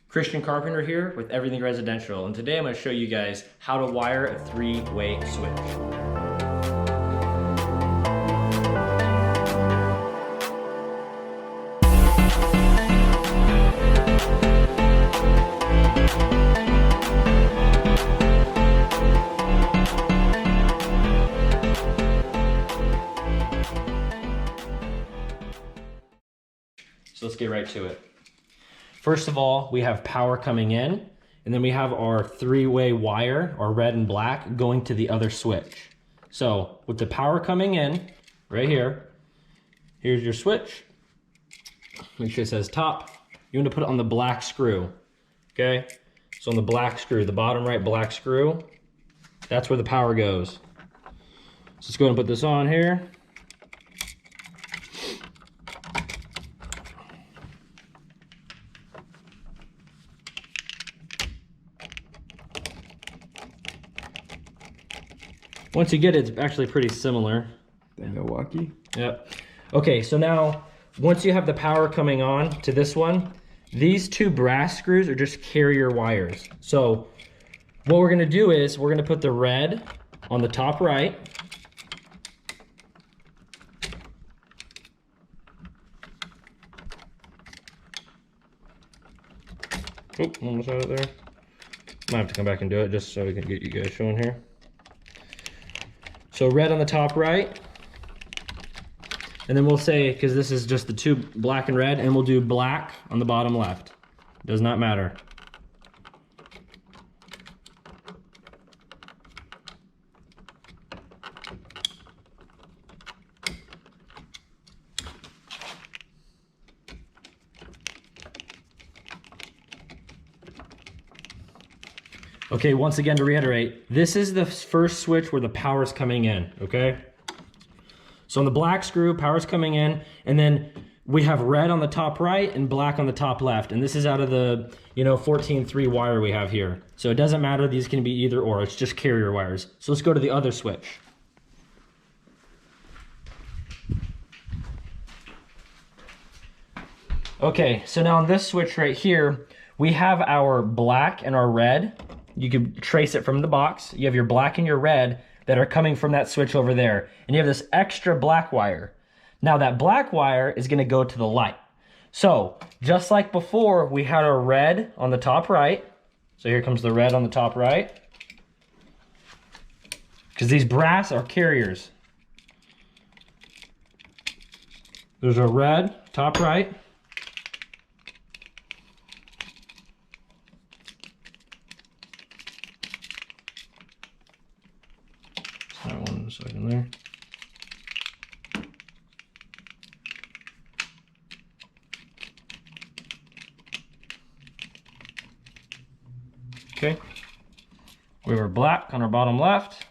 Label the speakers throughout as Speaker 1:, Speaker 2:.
Speaker 1: Christian Carpenter here with Everything Residential, and today I'm going to show you guys how to wire a three-way switch. So let's get right to it. First of all, we have power coming in, and then we have our three-way wire, our red and black, going to the other switch. So with the power coming in, right here, here's your switch. Make sure it says top. You want to put it on the black screw, okay? So on the black screw, the bottom right black screw, that's where the power goes. So let's go ahead and put this on here. Once you get it, it's actually pretty similar.
Speaker 2: Milwaukee?
Speaker 1: Yep. Okay, so now, once you have the power coming on to this one, these two brass screws are just carrier wires. So what we're gonna do is, we're gonna put the red on the top right. Oh, almost out of there. Might have to come back and do it just so we can get you guys showing here. So red on the top right, and then we'll say, because this is just the two black and red, and we'll do black on the bottom left. Does not matter. Okay, once again, to reiterate, this is the first switch where the power's coming in, okay? So on the black screw, power's coming in, and then we have red on the top right and black on the top left. And this is out of the, 14-3 wire we have here. So it doesn't matter, these can be either or, it's just carrier wires. So let's go to the other switch. Okay, so now on this switch right here, we have our black and our red. You can trace it from the box. You have your black and your red that are coming from that switch over there. And you have this extra black wire. Now that black wire is gonna go to the light. So just like before, we had our red on the top right. So here comes the red on the top right. Because these brass are carriers. There's a red, top right. One second there. Okay. We have our black on our bottom left.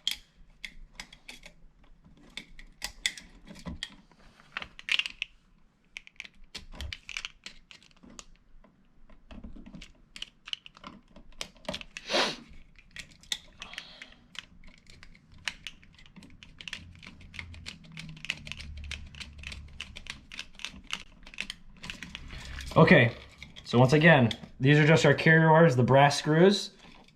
Speaker 1: Okay, so once again, these are just our carrier wires, the brass screws.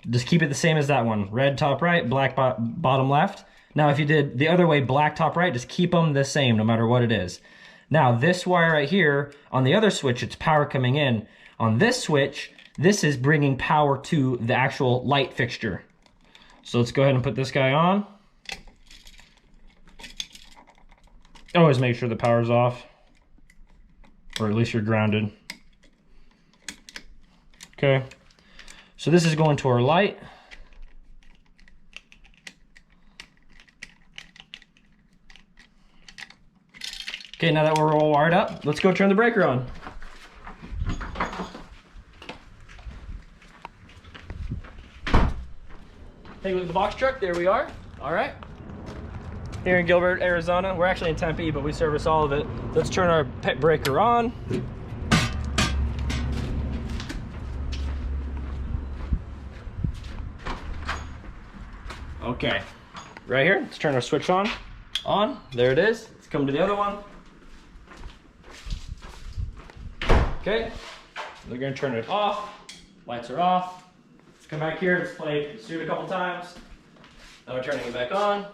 Speaker 1: Just keep it the same as that one. Red top right, black bottom left. Now if you did the other way, black top right, just keep them the same no matter what it is. Now this wire right here, on the other switch, it's power coming in. On this switch, this is bringing power to the actual light fixture. So let's go ahead and put this guy on. Always make sure the power's off, or at least you're grounded. Okay, so this is going to our light. Okay, now that we're all wired up, let's go turn the breaker on. Take a look at the box truck, there we are. All right. Here in Gilbert, Arizona. We're actually in Tempe, but we service all of it. Let's turn our pet breaker on. Okay, right here, let's turn our switch on. There it is. Let's come to the other one. Okay, we're gonna turn it off. Lights are off. Let's come back here, let's play Pursuit a couple times. Now we're turning it back on.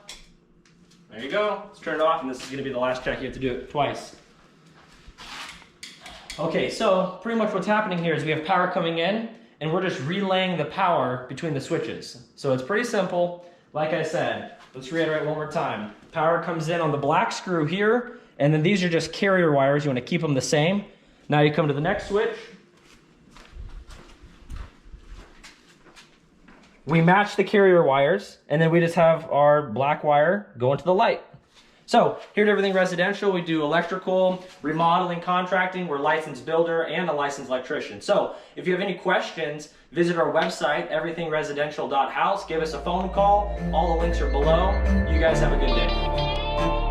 Speaker 1: There you go. Let's turn it off, and this is gonna be the last check. You have to do it twice. Okay, so pretty much what's happening here is we have power coming in, and we're just relaying the power between the switches. So it's pretty simple. Like I said, let's reiterate one more time. Power comes in on the black screw here, and then these are just carrier wires. You want to keep them the same. Now you come to the next switch. We match the carrier wires, and then we just have our black wire go into the light. So here at Everything Residential, we do electrical, remodeling, contracting. We're a licensed builder and a licensed electrician. So if you have any questions, visit our website, everythingresidential.house. Give us a phone call. All the links are below. You guys have a good day.